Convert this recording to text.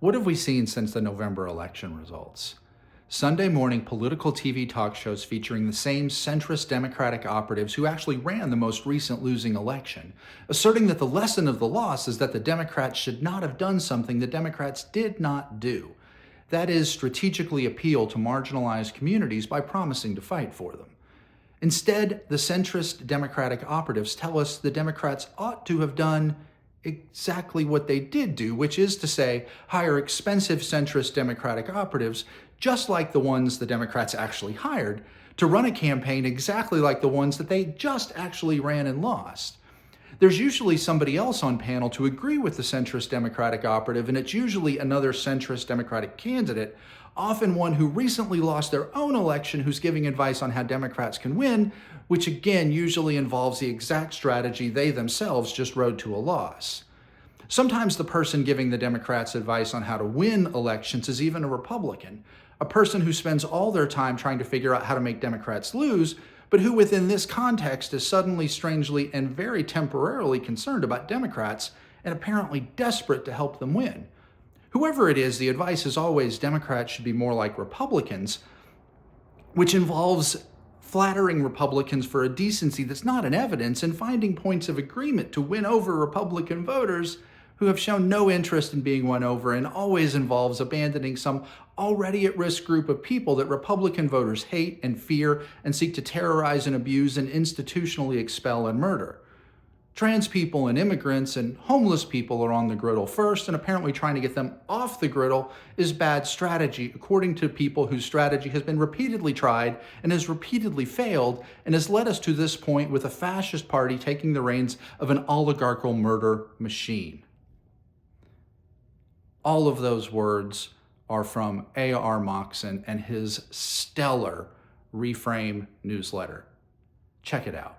What have we seen since the November election results? Sunday morning political TV talk shows featuring the same centrist Democratic operatives who actually ran the most recent losing election, asserting that the lesson of the loss is that the Democrats should not have done something the Democrats did not do. That is, strategically appeal to marginalized communities by promising to fight for them. Instead, the centrist Democratic operatives tell us the Democrats ought to have done exactly what they did do, which is to say, hire expensive centrist Democratic operatives, just like the ones the Democrats actually hired, to run a campaign exactly like the ones that they just actually ran and lost. There's usually somebody else on panel to agree with the centrist Democratic operative, and it's usually another centrist Democratic candidate, often one who recently lost their own election who's giving advice on how Democrats can win, which again usually involves the exact strategy they themselves just rode to a loss. Sometimes the person giving the Democrats advice on how to win elections is even a Republican, a person who spends all their time trying to figure out how to make Democrats lose, but who within this context is suddenly, strangely, and very temporarily concerned about Democrats and apparently desperate to help them win. Whoever it is, the advice is always Democrats should be more like Republicans, which involves flattering Republicans for a decency that's not in evidence and finding points of agreement to win over Republican voters who have shown no interest in being won over, and always involves abandoning some already at-risk group of people that Republican voters hate and fear and seek to terrorize and abuse and institutionally expel and murder. Trans people and immigrants and homeless people are on the griddle first, and apparently trying to get them off the griddle is bad strategy, according to people whose strategy has been repeatedly tried and has repeatedly failed, and has led us to this point with a fascist party taking the reins of an oligarchical murder machine. All of those words are from A.R. Moxon and his stellar Reframe newsletter. Check it out.